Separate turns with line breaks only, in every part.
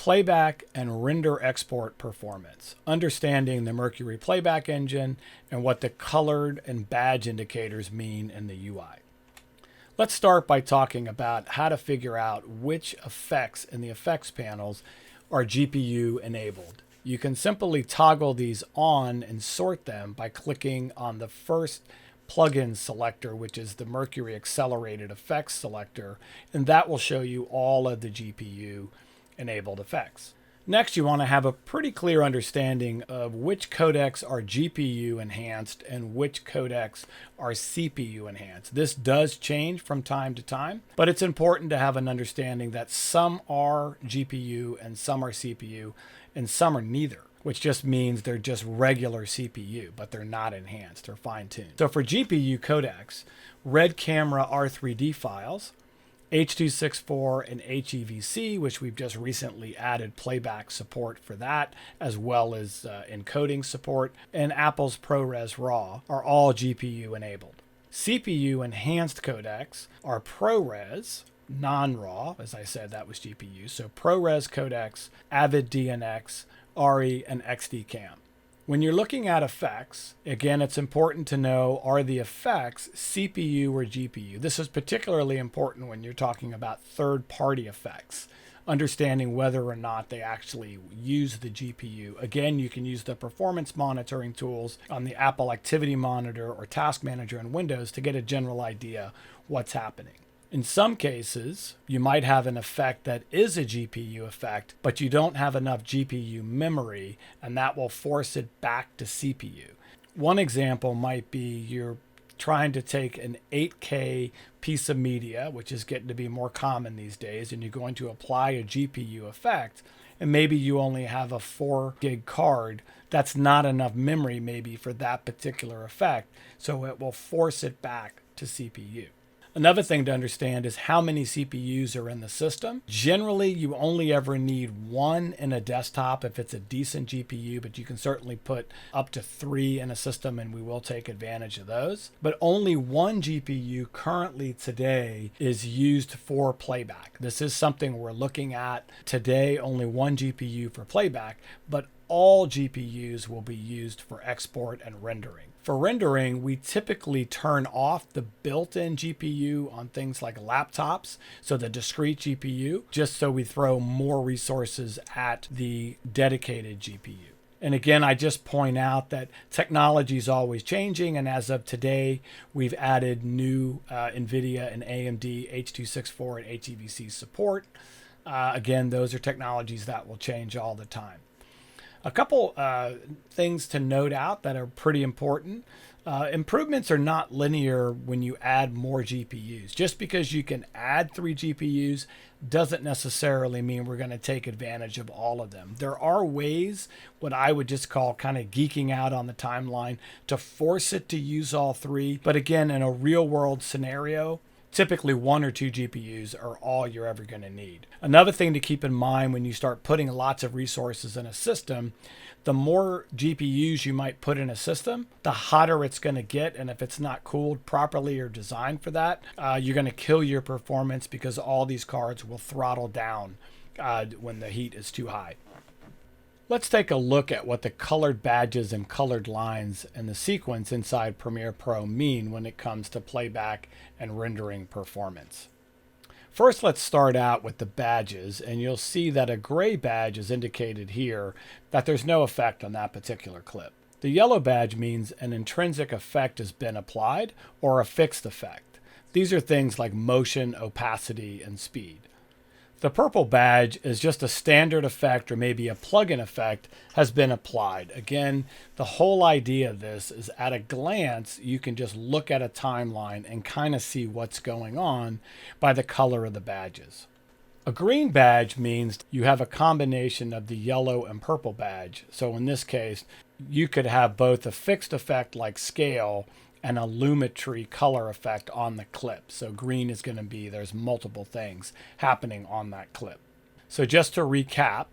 Playback and Render export performance, understanding the Mercury Playback engine and what the colored and badge indicators mean in the UI. Let's start by talking about how to figure out which effects in the effects panels are GPU enabled. You can simply toggle these on and sort them by clicking on the first plugin selector, which is the Mercury Accelerated Effects selector, and that will show you all of the GPU enabled effects. Next, you want to have a pretty clear understanding of which codecs are GPU enhanced and which codecs are CPU enhanced. This does change from time to time, but it's important to have an understanding that some are GPU and some are CPU and some are neither, which just means they're just regular CPU, but they're not enhanced or fine-tuned. So for GPU codecs, Red Camera R3D files, H.264 and HEVC, which we've just recently added playback support for that, as well as encoding support, and Apple's ProRes RAW are all GPU enabled. CPU enhanced codecs are ProRes, non-RAW, as I said, that was GPU, so ProRes codecs, Avid DNX, ARRI, and XDCAM. When you're looking at effects, again, it's important to know, are the effects CPU or GPU? This is particularly important when you're talking about third-party effects, understanding whether or not they actually use the GPU. Again, you can use the performance monitoring tools on the Apple Activity Monitor or Task Manager in Windows to get a general idea what's happening. In some cases, you might have an effect that is a GPU effect, but you don't have enough GPU memory, and that will force it back to CPU. One example might be you're trying to take an 8K piece of media, which is getting to be more common these days, and you're going to apply a GPU effect, and maybe you only have a 4 gig card. That's not enough memory maybe for that particular effect, so it will force it back to CPU. Another thing to understand is how many CPUs are in the system. Generally, you only ever need one in a desktop if it's a decent GPU, but you can certainly put up to 3 in a system, and we will take advantage of those. But only one GPU currently today is used for playback. This is something we're looking at today, only one GPU for playback, but all GPUs will be used for export and rendering. For rendering, we typically turn off the built-in GPU on things like laptops, so the discrete GPU, just so we throw more resources at the dedicated GPU. And again, I just point out that technology is always changing, and as of today, we've added new NVIDIA and AMD H.264 and HEVC support. Again, those are technologies that will change all the time. A couple things to note out that are pretty important. Improvements are not linear when you add more GPUs. Just because you can add 3 GPUs doesn't necessarily mean we're going to take advantage of all of them. There are ways, what I would just call kind of geeking out on the timeline, to force it to use all 3. But again, in a real world scenario, typically 1 or 2 GPUs are all you're ever going to need. Another thing to keep in mind when you start putting lots of resources in a system, the more GPUs you might put in a system, the hotter it's going to get. And if it's not cooled properly or designed for that, you're going to kill your performance because all these cards will throttle down when the heat is too high. Let's take a look at what the colored badges and colored lines and the sequence inside Premiere Pro mean when it comes to playback and rendering performance. First, let's start out with the badges, and you'll see that a gray badge is indicated here that there's no effect on that particular clip. The yellow badge means an intrinsic effect has been applied or a fixed effect. These are things like motion, opacity, and speed. The purple badge is just a standard effect or maybe a plugin effect has been applied. Again, the whole idea of this is at a glance, you can just look at a timeline and kind of see what's going on by the color of the badges. A green badge means you have a combination of the yellow and purple badge. So in this case, you could have both a fixed effect like scale and a lumetri color effect on the clip. So green is going to be, there's multiple things happening on that clip. So just to recap,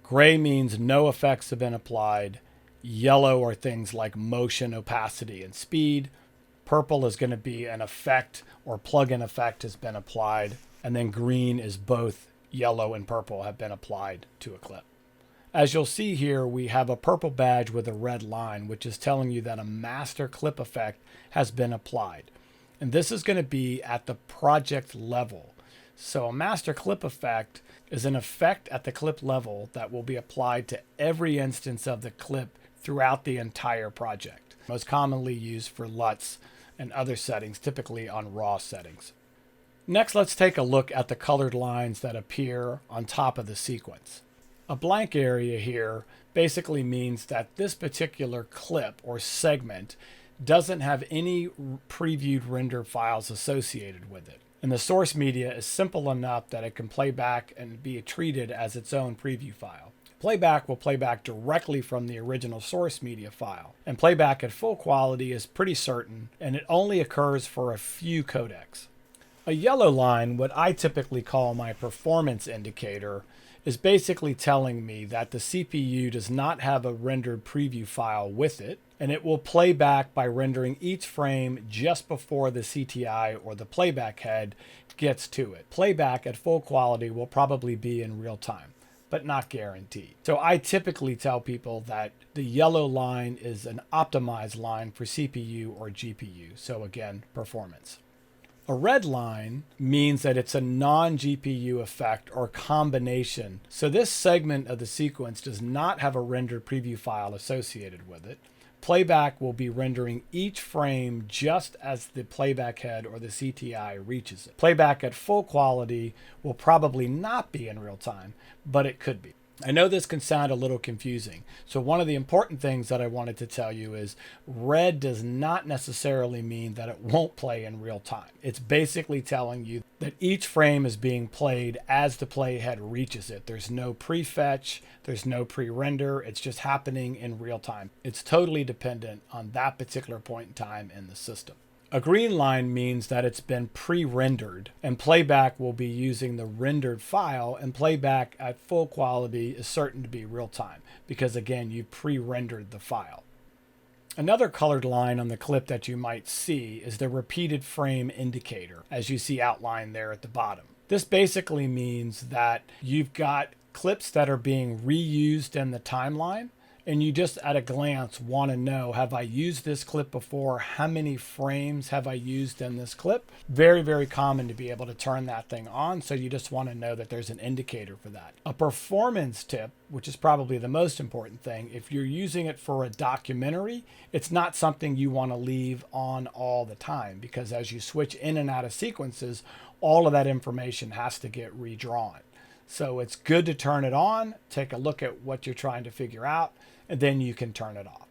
gray means no effects have been applied. Yellow are things like motion, opacity, and speed. Purple is going to be an effect or plugin effect has been applied. And then green is both yellow and purple have been applied to a clip. As you'll see here, we have a purple badge with a red line, which is telling you that a master clip effect has been applied. And this is going to be at the project level. So a master clip effect is an effect at the clip level that will be applied to every instance of the clip throughout the entire project. Most commonly used for LUTs and other settings, typically on RAW settings. Next, let's take a look at the colored lines that appear on top of the sequence. A blank area here basically means that this particular clip or segment doesn't have any previewed render files associated with it. And the source media is simple enough that it can play back and be treated as its own preview file. Playback will play back directly from the original source media file, and playback at full quality is pretty certain, and it only occurs for a few codecs. A yellow line, what I typically call my performance indicator, is basically telling me that the CPU does not have a rendered preview file with it, and it will play back by rendering each frame just before the CTI or the playback head gets to it. Playback at full quality will probably be in real time, but not guaranteed. So I typically tell people that the yellow line is an optimized line for CPU or GPU. So again, performance. A red line means that it's a non-GPU effect or combination. So this segment of the sequence does not have a rendered preview file associated with it. Playback will be rendering each frame just as the playback head or the CTI reaches it. Playback at full quality will probably not be in real time, but it could be. I know this can sound a little confusing. So one of the important things that I wanted to tell you is red does not necessarily mean that it won't play in real time. It's basically telling you that each frame is being played as the playhead reaches it. There's no prefetch, there's no pre-render, it's just happening in real time. It's totally dependent on that particular point in time in the system. A green line means that it's been pre-rendered, and playback will be using the rendered file, and playback at full quality is certain to be real time because again, you pre-rendered the file. Another colored line on the clip that you might see is the repeated frame indicator, as you see outlined there at the bottom. This basically means that you've got clips that are being reused in the timeline, and you just at a glance want to know, have I used this clip before? How many frames have I used in this clip? Very, very common to be able to turn that thing on. So you just want to know that there's an indicator for that. A performance tip, which is probably the most important thing, if you're using it for a documentary, it's not something you want to leave on all the time, because as you switch in and out of sequences, all of that information has to get redrawn. So it's good to turn it on, take a look at what you're trying to figure out, and then you can turn it off.